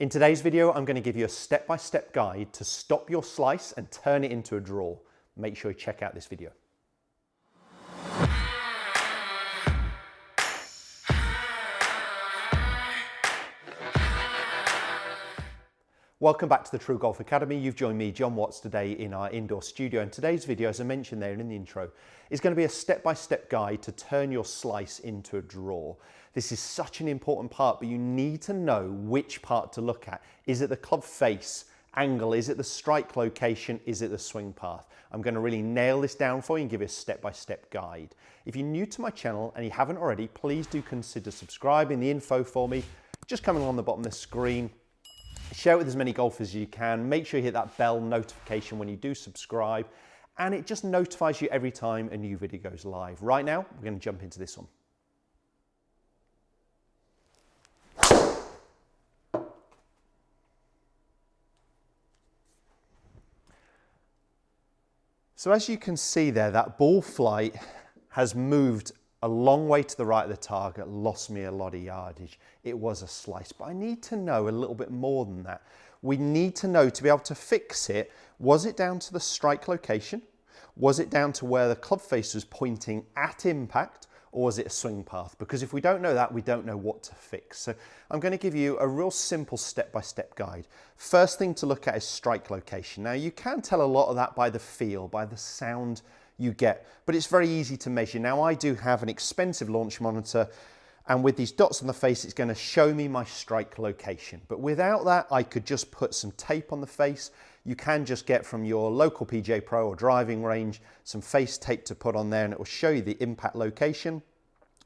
In today's video, I'm going to give you a step-by-step guide to stop your slice and turn it into a draw. Make sure you check out this video. Welcome back to the TruGolf Academy. You've joined me, Jon Watts, today in our indoor studio. And today's video, as I mentioned there in the intro, is going to be a step-by-step guide to turn your slice into a draw. This is such an important part, but you need to know which part to look at. Is it the club face, angle? Is it the strike location? Is it the swing path? I'm going to really nail this down for you and give you a step-by-step guide. If you're new to my channel and you haven't already, please do consider subscribing. The info for me, just coming along the bottom of the screen. Share it with as many golfers as you can. Make sure you hit that bell notification when you do subscribe, and it just notifies you every time a new video goes live. Right now, we're going to jump into this one. So as you can see there, that ball flight has moved a long way to the right of the target, lost me a lot of yardage. It was a slice, but I need to know a little bit more than that. We need to know, to be able to fix it, was it down to the strike location? Was it down to where the club face was pointing at impact? Or was it a swing path? Because if we don't know that, we don't know what to fix. So I'm going to give you a real simple step-by-step guide. First thing to look at is strike location. Now you can tell a lot of that by the feel, by the sound you get, but it's very easy to measure. Now I do have an expensive launch monitor, and with these dots on the face, it's going to show me my strike location. But without that, I could just put some tape on the face. You can just get from your local PGA Pro or driving range some face tape to put on there, and it will show you the impact location.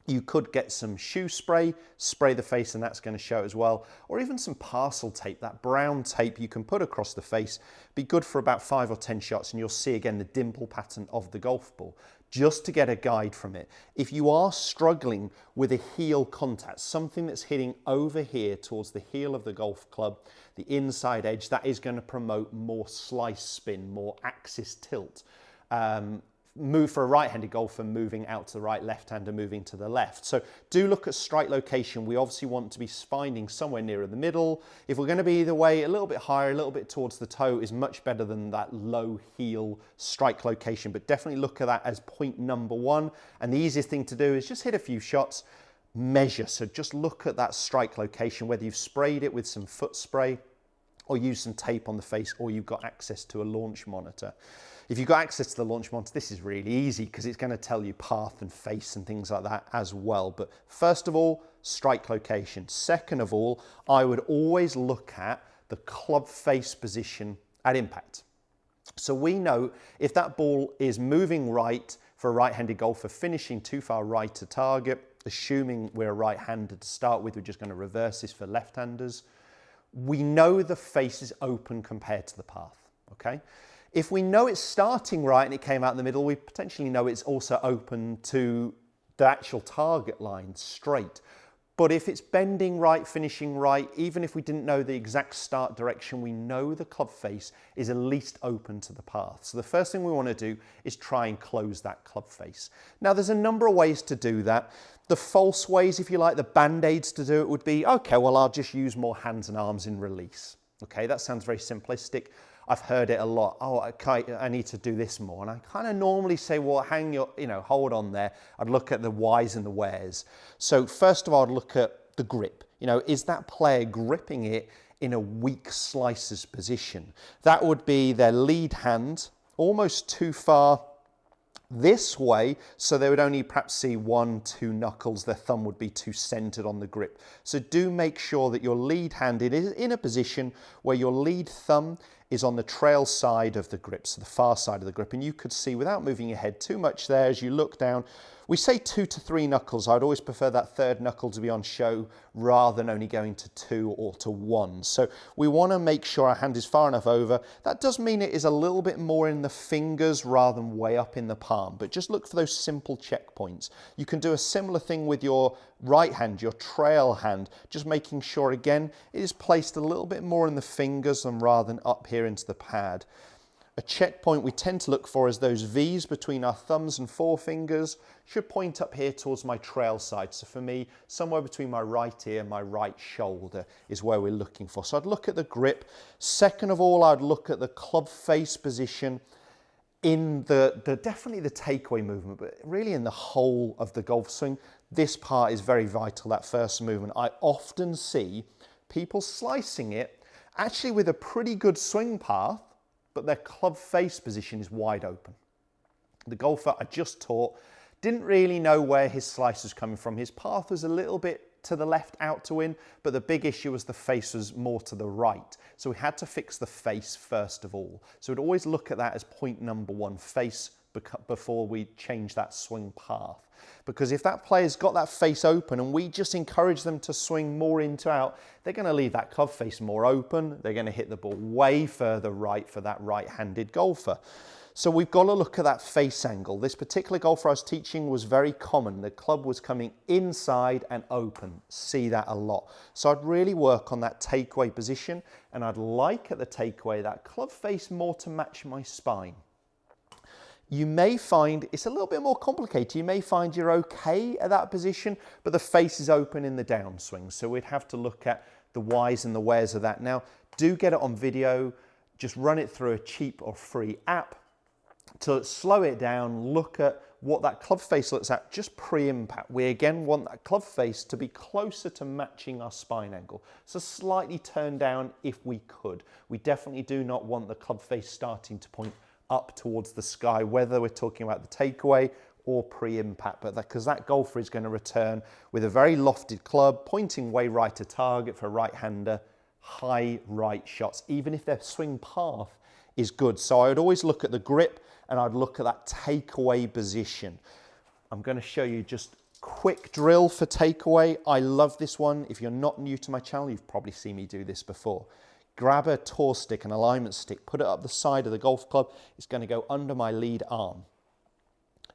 You could get some shoe spray, spray the face, and that's going to show as well. Or even some parcel tape, that brown tape you can put across the face. Be good for about 5 or 10 shots, and you'll see again the dimple pattern of the golf ball, just to get a guide from it. If you are struggling with a heel contact, something that's hitting over here towards the heel of the golf club, the inside edge, that is going to promote more slice spin, more axis tilt. Move for a right-handed golfer, moving out to the right, left-hander moving to the left. So do look at strike location. We obviously want to be finding somewhere nearer the middle. If we're going to be either way, a little bit higher, a little bit towards the toe is much better than that low heel strike location. But definitely look at that as point number one. And the easiest thing to do is just hit a few shots, measure. So just look at that strike location, whether you've sprayed it with some foot spray or use some tape on the face, or you've got access to a launch monitor. If you've got access to the launch monitor, this is really easy because it's going to tell you path and face and things like that as well. But first of all, strike location. Second of all, I would always look at the club face position at impact. So we know if that ball is moving right for a right-handed golfer, finishing too far right to target, assuming we're right-handed to start with, we're just going to reverse this for left-handers. We know the face is open compared to the path, okay? If we know it's starting right and it came out in the middle, we potentially know it's also open to the actual target line straight. But if it's bending right, finishing right, even if we didn't know the exact start direction, we know the club face is at least open to the path. So the first thing we want to do is try and close that club face. Now there's a number of ways to do that. The false ways, if you like, the band-aids to do it would be, okay, well, I'll just use more hands and arms in release. Okay, that sounds very simplistic. I've heard it a lot. Oh, okay, I need to do this more. And I kind of normally say, well, hold on there. I'd look at the whys and the wheres. So first of all, I'd look at the grip. Is that player gripping it in a weak slicer's position? That would be their lead hand almost too far this way, so they would only perhaps see 1, 2 knuckles. Their thumb would be too centered on the grip. So do make sure that your lead hand is in a position where your lead thumb is on the trail side of the grip, so the far side of the grip. And you could see, without moving your head too much there, as you look down, we say 2 to 3 knuckles. I'd always prefer that third knuckle to be on show rather than only going to 2 or to 1. So we want to make sure our hand is far enough over. That does mean it is a little bit more in the fingers rather than way up in the palm, but just look for those simple checkpoints. You can do a similar thing with your right hand, your trail hand, just making sure again it is placed a little bit more in the fingers than rather than up here into the pad. A checkpoint we tend to look for is those V's between our thumbs and forefingers. Should point up here towards my trail side. So for me, somewhere between my right ear and my right shoulder is where we're looking for. So I'd look at the grip. Second of all, I'd look at the club face position in definitely the takeaway movement, but really in the whole of the golf swing. This part is very vital, that first movement. I often see people slicing it actually with a pretty good swing path, but their club face position is wide open. The golfer I just taught didn't really know where his slice was coming from. His path was a little bit to the left out to in, but the big issue was the face was more to the right. So we had to fix the face first of all. So we'd always look at that as point number one, face, before we change that swing path. Because if that player's got that face open and we just encourage them to swing more into out, they're going to leave that club face more open. They're going to hit the ball way further right for that right-handed golfer. So we've got to look at that face angle. This particular golfer I was teaching was very common. The club was coming inside and open. See that a lot. So I'd really work on that takeaway position, and I'd like at the takeaway that club face more to match my spine. You may find it's a little bit more complicated. You may find you're okay at that position, but the face is open in the downswing. So we'd have to look at the whys and the wheres of that. Now, do get it on video. Just run it through a cheap or free app to slow it down, look at what that club face looks at just pre-impact. We again want that club face to be closer to matching our spine angle. So slightly turned down if we could. We definitely do not want the club face starting to point up towards the sky, whether we're talking about the takeaway or pre-impact, but because that golfer is going to return with a very lofted club, pointing way right to target for a right-hander, high right shots, even if their swing path is good. So I would always look at the grip and I'd look at that takeaway position. I'm going to show you just quick drill for takeaway. I love this one. If you're not new to my channel, you've probably seen me do this before. Grab a tour stick, an alignment stick, put it up the side of the golf club. It's going to go under my lead arm.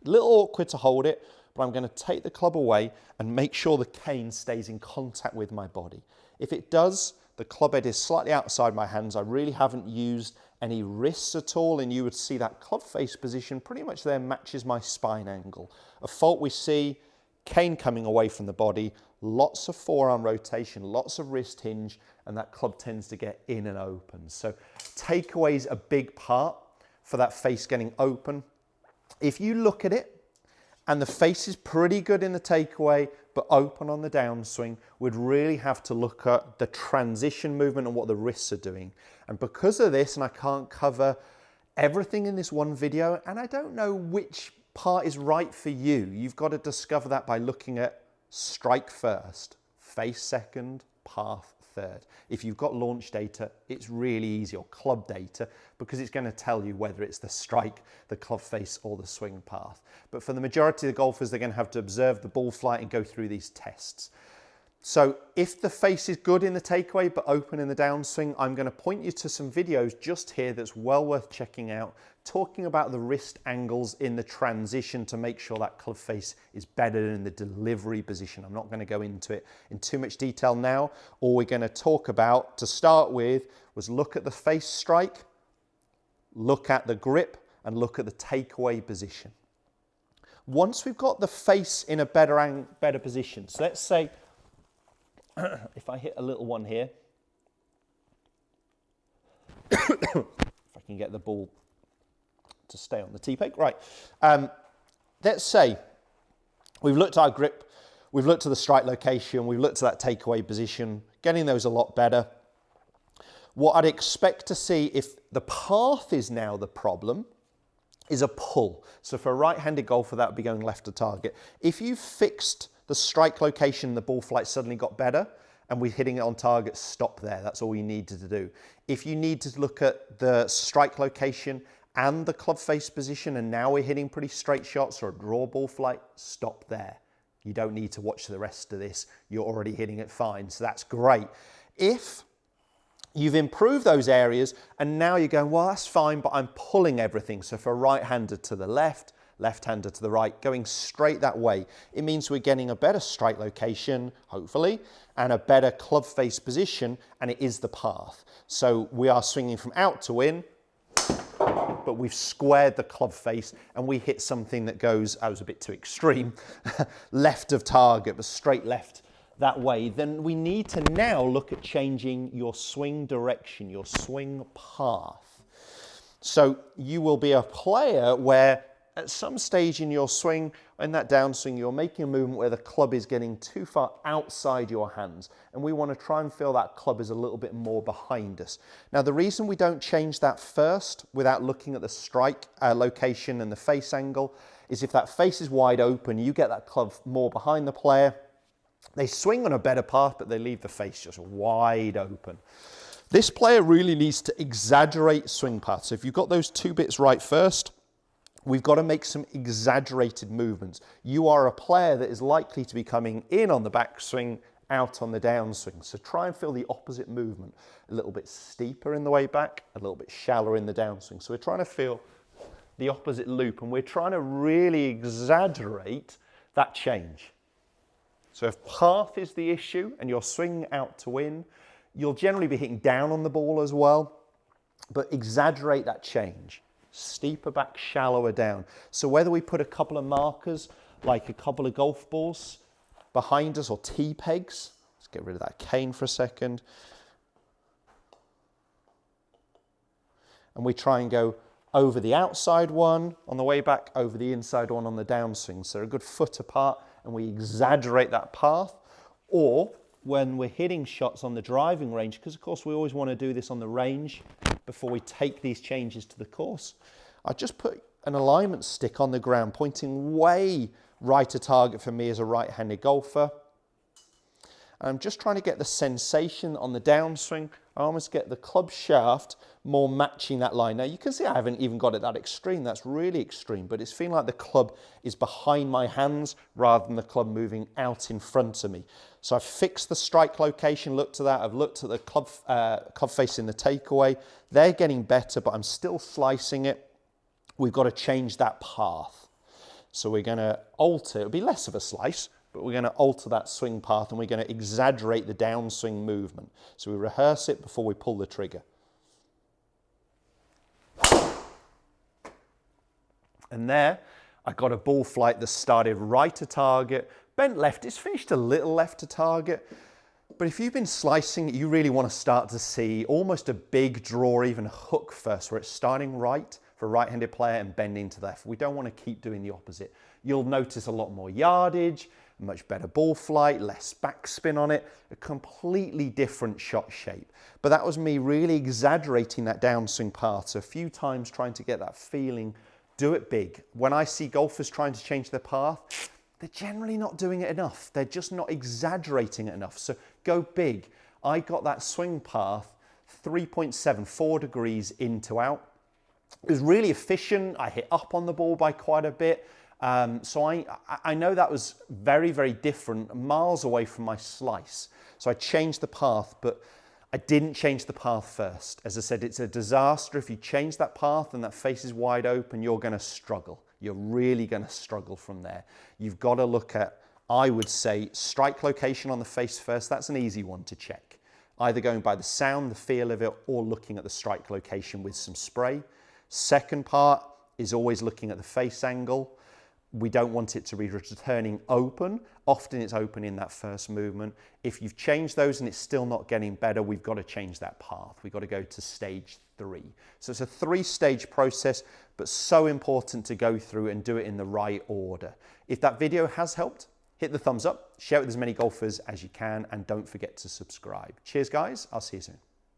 A little awkward to hold it, but I'm going to take the club away and make sure the cane stays in contact with my body. If it does, the club head is slightly outside my hands. I really haven't used any wrists at all, and you would see that club face position pretty much there matches my spine angle. A fault we see, cane coming away from the body, lots of forearm rotation, lots of wrist hinge, and that club tends to get in and open. So takeaway is a big part for that face getting open. If you look at it and the face is pretty good in the takeaway but open on the downswing, we'd really have to look at the transition movement and what the wrists are doing. And because of this, and I can't cover everything in this one video, and I don't know which part is right for you, you've got to discover that by looking at strike first, face second, path third. If you've got launch data, it's really easy, or club data, because it's going to tell you whether it's the strike, the club face, or the swing path. But for the majority of the golfers, they're going to have to observe the ball flight and go through these tests. So if the face is good in the takeaway but open in the downswing, I'm going to point you to some videos just here that's well worth checking out, talking about the wrist angles in the transition to make sure that club face is better in the delivery position. I'm not going to go into it in too much detail now. All we're going to talk about to start with was look at the face strike, look at the grip, and look at the takeaway position. Once we've got the face in a better position, so let's say if I hit a little one here, if I can get the ball to stay on the tee peg, right. Let's say we've looked at our grip, we've looked at the strike location, we've looked at that takeaway position, getting those a lot better. What I'd expect to see if the path is now the problem is a pull. So for a right-handed golfer, that would be going left to target. If you fixed the strike location, the ball flight suddenly got better and we're hitting it on target, stop there. That's all you needed to do. If you need to look at the strike location and the club face position and now we're hitting pretty straight shots or a draw ball flight, stop there. You don't need to watch the rest of this. You're already hitting it fine, so that's great. If you've improved those areas and now you're going, well, that's fine, but I'm pulling everything. So for a right-hander to the left, left-hander to the right, going straight that way. It means we're getting a better strike location, hopefully, and a better club face position, and it is the path. So we are swinging from out to in, but we've squared the club face and we hit something that goes, I was a bit too extreme, left of target, but straight left that way, then we need to now look at changing your swing direction, your swing path. So you will be a player where at some stage in your swing, in that downswing, you're making a movement where the club is getting too far outside your hands, and we want to try and feel that club is a little bit more behind us. Now, the reason we don't change that first without looking at the strike location and the face angle is if that face is wide open, you get that club more behind the player. They swing on a better path, but they leave the face just wide open. This player really needs to exaggerate swing paths. So if you've got those two bits right first, we've got to make some exaggerated movements. You are a player that is likely to be coming in on the backswing, out on the downswing. So try and feel the opposite movement. A little bit steeper in the way back, a little bit shallower in the downswing. So we're trying to feel the opposite loop, and we're trying to really exaggerate that change. So if path is the issue and you're swinging out to win, you'll generally be hitting down on the ball as well, but exaggerate that change. Steeper back, shallower down. So whether we put a couple of markers, like a couple of golf balls behind us or tee pegs, let's get rid of that cane for a second. And we try and go over the outside one on the way back, over the inside one on the downswing. So a good foot apart, and we exaggerate that path. Or when we're hitting shots on the driving range, because of course we always want to do this on the range before we take these changes to the course, I just put an alignment stick on the ground pointing way right to target for me as a right-handed golfer. I'm just trying to get the sensation on the downswing. I almost get the club shaft more matching that line. Now you can see I haven't even got it that extreme. That's really extreme, but it's feeling like the club is behind my hands rather than the club moving out in front of me. So I've fixed the strike location, looked at that. I've looked at the club face in the takeaway. They're getting better, but I'm still slicing it. We've got to change that path. So we're going to alter, it'll be less of a slice, but we're going to alter that swing path and we're going to exaggerate the downswing movement. So we rehearse it before we pull the trigger. And there, I got a ball flight that started right to target, bent left, it's finished a little left to target. But if you've been slicing, you really want to start to see almost a big draw, even a hook first, where it's starting right for a right-handed player and bending to the left. We don't want to keep doing the opposite. You'll notice a lot more yardage, much better ball flight, less backspin on it, a completely different shot shape. But that was me really exaggerating that downswing path. So a few times trying to get that feeling, do it big. When I see golfers trying to change their path, they're generally not doing it enough. They're just not exaggerating it enough. So go big. I got that swing path 3.74 degrees in to out. It was really efficient. I hit up on the ball by quite a bit. So I know that was very, very different, miles away from my slice. So I changed the path, but I didn't change the path first. As I said, it's a disaster. If you change that path and that face is wide open, you're going to struggle. You're really going to struggle from there. You've got to look at, I would say, strike location on the face first. That's an easy one to check. Either going by the sound, the feel of it, or looking at the strike location with some spray. Second part is always looking at the face angle. We don't want it to be returning open. Often it's open in that first movement. If you've changed those and it's still not getting better, we've got to change that path. We've got to go to stage 3. So it's a 3-stage process, but so important to go through and do it in the right order. If that video has helped, hit the thumbs up, share it with as many golfers as you can, and don't forget to subscribe. Cheers, guys. I'll see you soon.